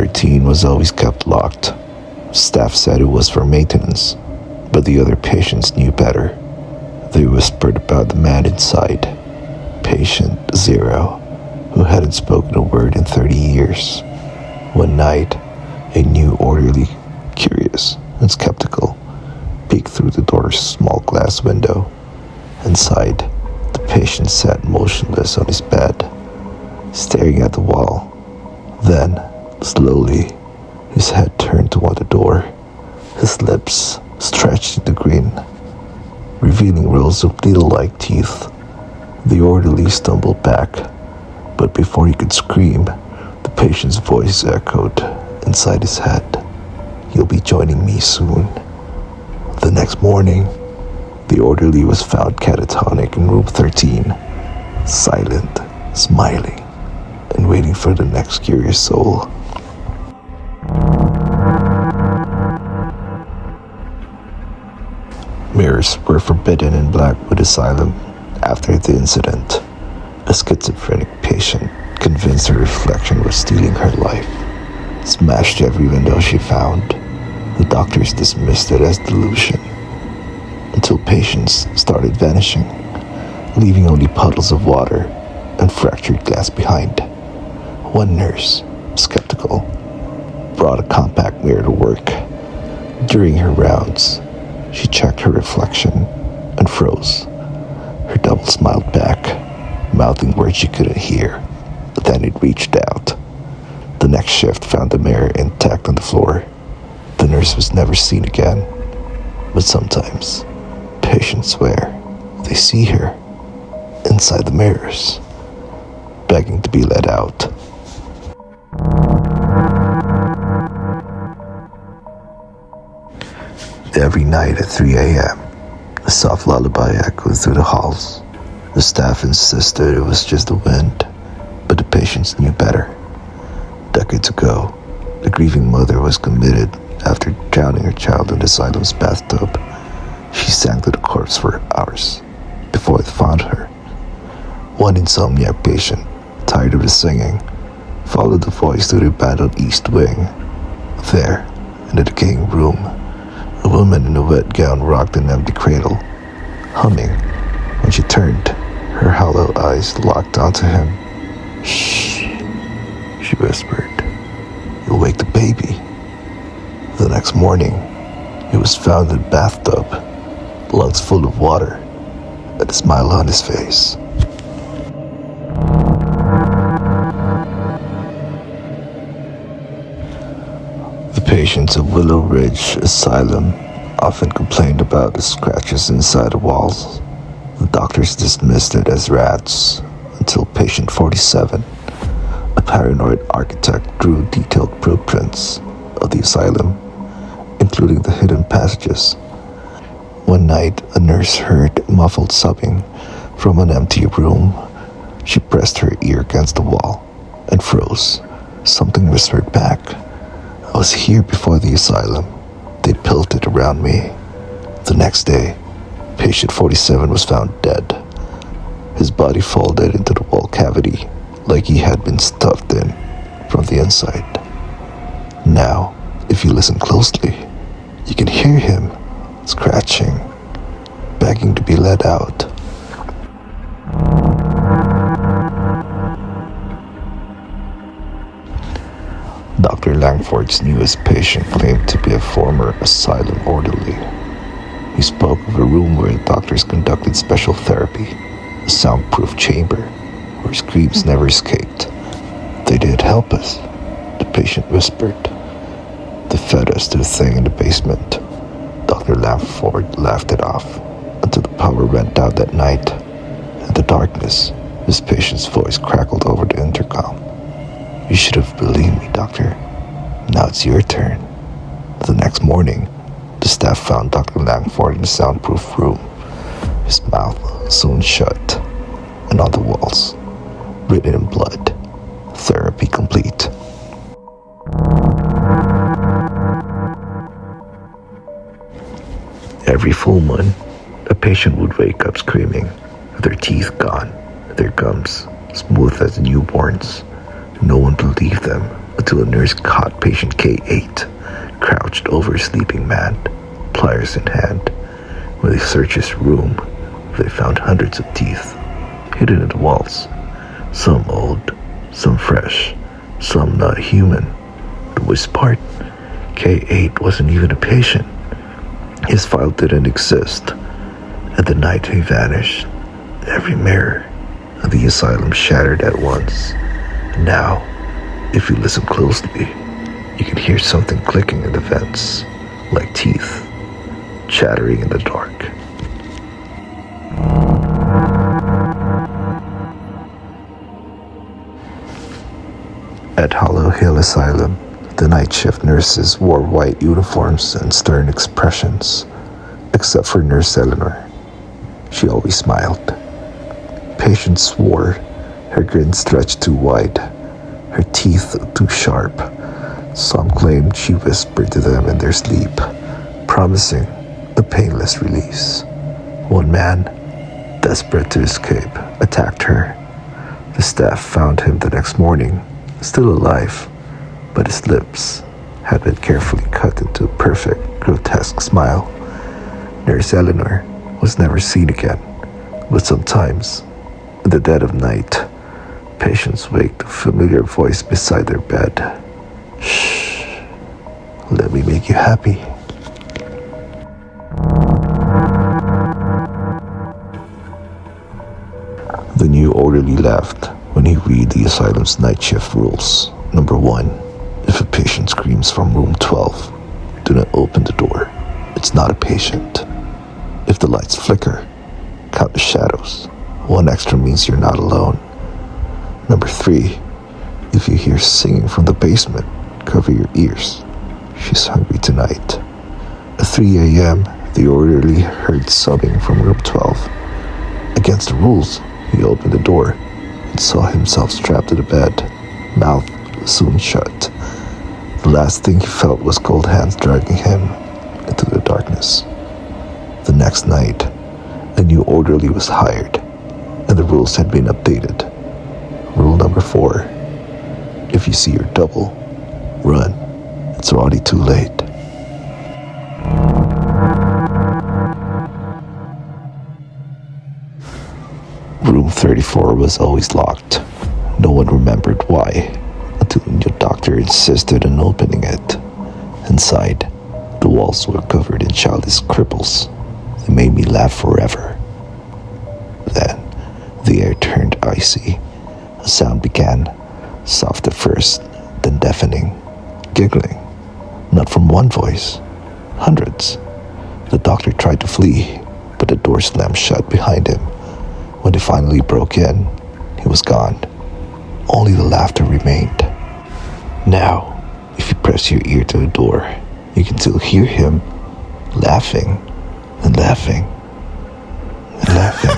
13 was always kept locked. Staff said it was for maintenance, but the other patients knew better. They whispered about the man inside, Patient Zero, who hadn't spoken a word in 30 years. One night, a new orderly, curious and skeptical, peeked through the door's small glass window. Inside, the patient sat motionless on his bed, staring at the wall. Then, slowly, his head turned toward the door, his lips stretched into grin, revealing rows of needle-like teeth. The orderly stumbled back, but before he could scream, the patient's voice echoed inside his head. "You'll be joining me soon." The next morning, the orderly was found catatonic in room 13, silent, smiling, and waiting for the next curious soul. Mirrors were forbidden in Blackwood Asylum after the incident. A schizophrenic patient, convinced her reflection was stealing her life, smashed every window she found. The doctors dismissed it as delusion, until patients started vanishing, leaving only puddles of water and fractured glass behind. One nurse, skeptical, brought a compact mirror to work. During her rounds, she checked her reflection and froze. Her double smiled back, mouthing words she couldn't hear. Then it reached out. The next shift found the mirror intact on the floor. The nurse was never seen again. But sometimes, patients swear they see her inside the mirrors, begging to be let out. Every night at 3 a.m., a soft lullaby echoed through the halls. The staff insisted it was just the wind, but the patients knew better. Decades ago, the grieving mother was committed after drowning her child in the asylum's bathtub. She sang to the corpse for hours before they found her. One insomniac patient, tired of the singing, followed the voice to the abandoned east wing. There, in the decaying room, a woman in a wet gown rocked an empty cradle, humming. When she turned, her hollow eyes locked onto him. "Shh," she whispered. "You'll wake the baby." The next morning, he was found in a bathtub, lungs full of water, and a smile on his face. The patients of Willow Ridge Asylum often complained about the scratches inside the walls. The doctors dismissed it as rats until patient 47, a paranoid architect, drew detailed blueprints of the asylum, including the hidden passages. One night, a nurse heard muffled sobbing from an empty room. She pressed her ear against the wall and froze. Something whispered back, "I was here before the asylum. They built it around me." The next day, patient 47 was found dead. His body folded into the wall cavity like he had been stuffed in from the inside. Now, if you listen closely, you can hear him scratching, begging to be let out. Dr. Langford's newest patient claimed to be a former asylum orderly. He spoke of a room where the doctors conducted special therapy, a soundproof chamber where screams never escaped. "They did help us," the patient whispered. "They fed us to a thing in the basement." Dr. Langford laughed it off until the power went out that night. In the darkness, his patient's voice crackled over the intercom. "You should have believed me, doctor. Now it's your turn." The next morning, the staff found Dr. Langford in a soundproof room, his mouth sewn shut, and on the walls, written in blood, "Therapy complete." Every full moon, a patient would wake up screaming, their teeth gone, their gums smooth as newborns. No one believed them until a nurse caught patient K8 crouched over a sleeping man, pliers in hand. When they searched his room, they found hundreds of teeth hidden in the walls, some old, some fresh, some not human. The worst part, K8 wasn't even a patient. His file didn't exist. And the night he vanished, every mirror of the asylum shattered at once. And now, if you listen closely, you can hear something clicking in the vents, like teeth, chattering in the dark. At Hollow Hill Asylum, the night shift nurses wore white uniforms and stern expressions, except for Nurse Eleanor. She always smiled. Patients swore her grin stretched too wide, her teeth too sharp. Some claimed she whispered to them in their sleep, promising a painless release. One man, desperate to escape, attacked her. The staff found him the next morning, still alive, but his lips had been carefully cut into a perfect, grotesque smile. Nurse Eleanor was never seen again, but sometimes, in the dead of night, patients wake to a familiar voice beside their bed. Shh, let me make you happy. The new orderly laughed when he read the asylum's night shift rules. Number 1, if a patient screams from room 12, do not open the door. It's not a patient. If the lights flicker, count the shadows. 1 extra means you're not alone. Number 3, if you hear singing from the basement, cover your ears. She's hungry tonight. At 3 a.m., the orderly heard sobbing from room 12. Against the rules, he opened the door and saw himself strapped to the bed, mouth sewn shut. The last thing he felt was cold hands dragging him into the darkness. The next night, a new orderly was hired, and the rules had been updated. Rule number 4, if you see your double, run. It's already too late. Room 34 was always locked. No one remembered why, until the doctor insisted on opening it. Inside, the walls were covered in childish cripples. They made me laugh forever. Then, the air turned icy. A sound began, soft at first, then deafening, giggling. Not from one voice, hundreds. The doctor tried to flee, but the door slammed shut behind him. When they finally broke in, he was gone. Only the laughter remained. Now, if you press your ear to the door, you can still hear him laughing and laughing and laughing.